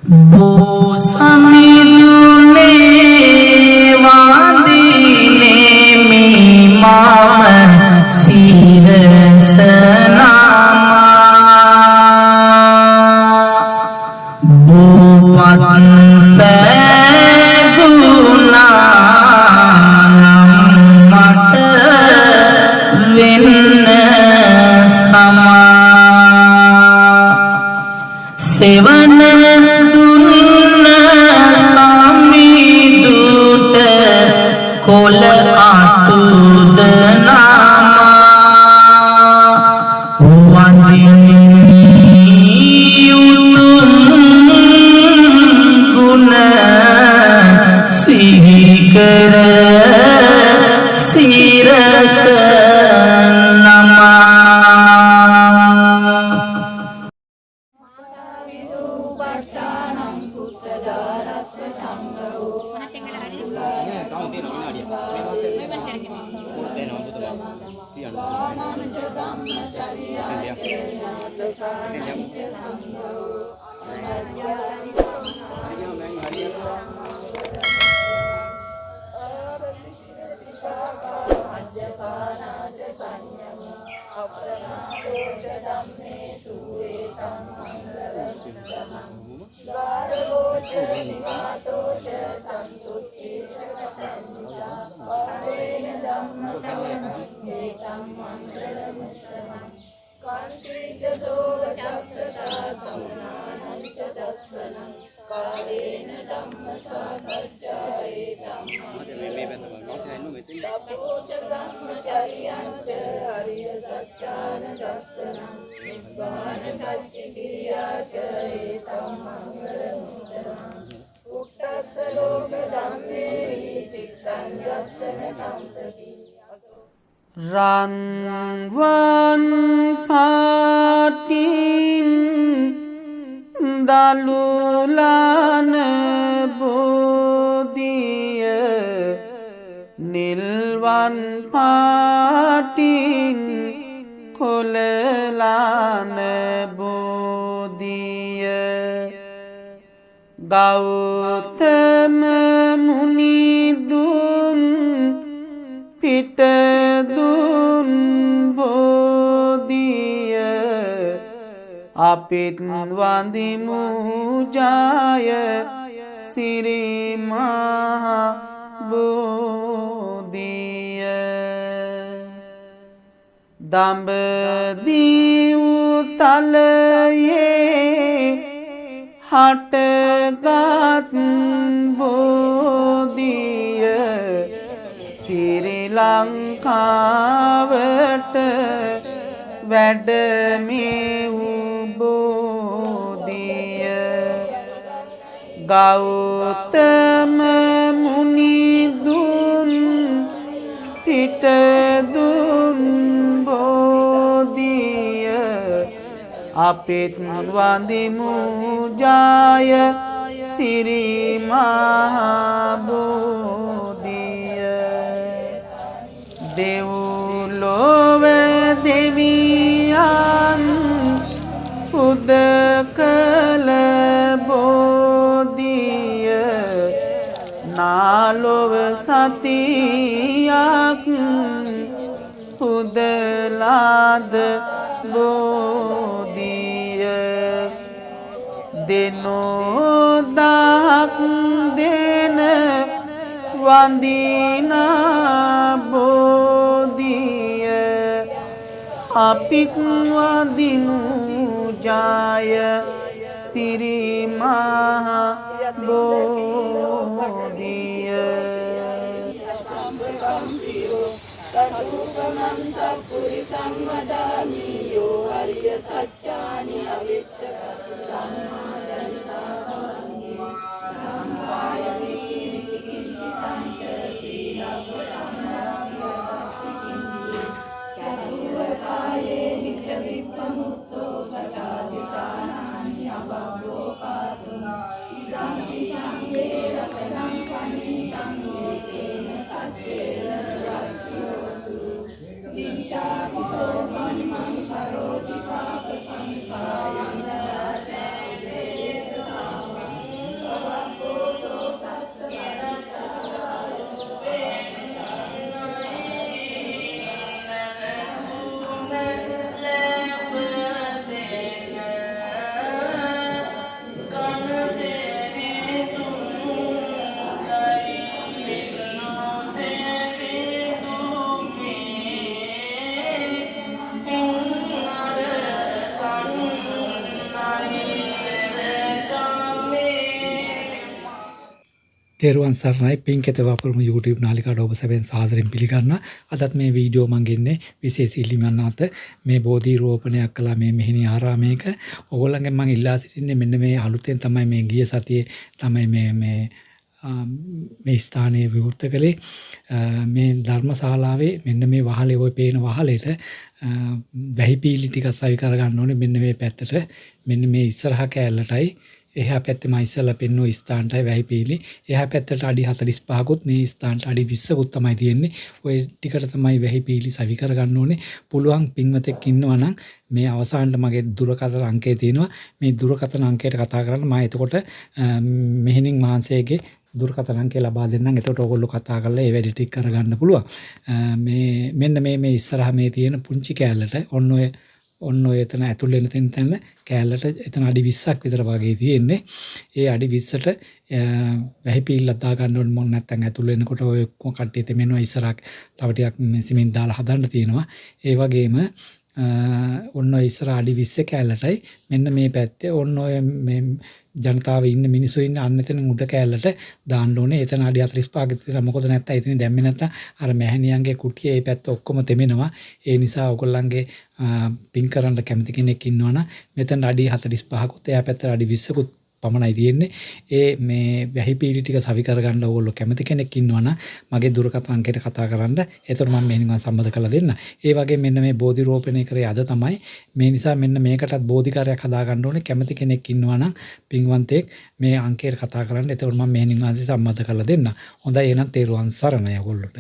Bosamidune vadine mimama sirasanama buvat peguna mata venna sama sevana कोल आतुद नामा वंदियुतुम गुण seeker सिरस नमा Ranwan patin dalulan bodhiya nilwan patin kolelan bodhiya Gautama munidun pitadun bodhiya apit vandimu jaya siri maha bodhiya dambadiu talaye hatagat bodhiya Sri Lankavata වැඩමෙව් බෝධිය ගෞතම මුනිදුන් පිටදුන් බෝධිය අපිත් වඳිමු ජය සිරි මහා බෝධිය දෙව්ලොව දෙවියන් පුද කළ බෝධිය නාලොව සතියක් පුදලාද බෝධිය දෙනෝදහක් දෙන වඳිනා බෝධිය අපිත් වඳිනු ජය සිරි මහා බෝධිය තදුපමං සප්පුරිසං වදාමි යෝ අරිය සත්‍යානි අවිච්ඡ තෙරුවන් සරණයි පින්කෙත වපුරුම YouTube නාලිකාවට ඔබ සැබෙන් සාදරයෙන් පිළිගන්නවා. අදත් මේ වීඩියෝ මම ගෙන්නේ විශේෂ ඉල්ලීමක් නැත මේ බෝධි රෝපණයක් කළා මේ මෙහෙණි ආරාමයක. ඕගොල්ලන්ගෙන් මම ඉල්ලා සිටින්නේ මෙන්න මේ අලුතෙන් තමයි මේ ගිය සතියේ තමයි මේ ස්ථානයේ විවෘත කළේ. මේ ධර්මශාලාවේ මෙන්න මේ වහලේ ওই පේන වහලේට වැහි පීලි ටිකක් සවි කර ගන්න ඕනේ මෙන්න මේ පැත්තට. මෙන්න මේ ඉස්සරහා කෑල්ලටයි එහා පැත්තේ මම ඉස්සලා පෙන්වුව ස්ථානටයි වැහි පීලි. එහා පැත්තට අඩි 45කුත් මේ ස්ථානට අඩි 20කුත් තමයි තියෙන්නේ. ওই ටිකට තමයි වැහි පීලි සවි කර ගන්න ඕනේ. පුළුවන් පින්වතෙක් ඉන්නවා නම් මේ අවසානයේ මගේ දුරකථන අංකය තියෙනවා. මේ දුරකථන අංකයට කතා කරන්න මම එතකොට මෙහෙණින් මහන්සියගේ දුරකථන අංකය ලබා දෙන්නම්. එතකොට ඕගොල්ලෝ කතා කරලා ඒ වැඩ ටික කරගන්න පුළුවන්. මෙන්න මේ ඉස්සරහා මේ තියෙන පුංචි කෑල්ලට ඔන්න ඔය එතන ඇතුල් වෙන තැන කෑල්ලට එතන අඩි 20ක් විතර වගේ තියෙන්නේ. ඒ අඩි 20ට වැහි පීල්ලක් දා ගන්න ඕනේ මොන නැත්තම් ඇතුල් වෙනකොට ඔය කට්ටිය තෙමෙනවා ඉස්සරහක් තව ටිකක් සිමෙන්ති දාලා හදන්න තියෙනවා. ඒ වගේම ඔන්න ඔය ඉස්සර අඩි 20 කෑල්ලටයි මෙන්න මේ පැත්තේ ඔන්න ඔය මේ ජනතාව ඉන්න මිනිස්සු ඉන්න අන්න එතන උඩ කෑල්ලට දාන්න ඕනේ. එතන අඩි 45ක තියෙනවා. මොකද නැත්තම් එතන දැම්මේ නැත්තම් අර මැහැණියන්ගේ කුටියේ මේ පැත්ත ඔක්කොම තෙමෙනවා. ඒ නිසා ඔයගොල්ලන්ගේ පින් කරන්න කැමති කෙනෙක් ඉන්නවනම් මෙතන අඩි 45කුත් එහා පැත්තට අඩි 20කුත් පමණයි තියෙන්නේ. ඒ මේ වැහි පීලි ටික සවි කරගන්න ඕගොල්ලෝ කැමති කෙනෙක් ඉන්නවනම් මගේ දුරකථන අංකයට කතා කරන්න. ඒතර මම මෙහෙණින් සම්බන්ධ කරලා දෙන්න. ඒ වගේ මෙන්න මේ බෝධි රෝපණය කරේ අද තමයි. මේ නිසා මෙන්න මේකටත් බෝධිකාරයක් හදා ගන්න ඕනේ. කැමති කෙනෙක් ඉන්නවනම් පින්වන්තයෙක් මේ අංකයට කතා කරන්න. ඒතර මම මෙහෙණින් සම්බන්ධ කරලා දෙන්න. හොඳයි එහෙනම් තේරුවන් සරණයි ඔයගොල්ලොට.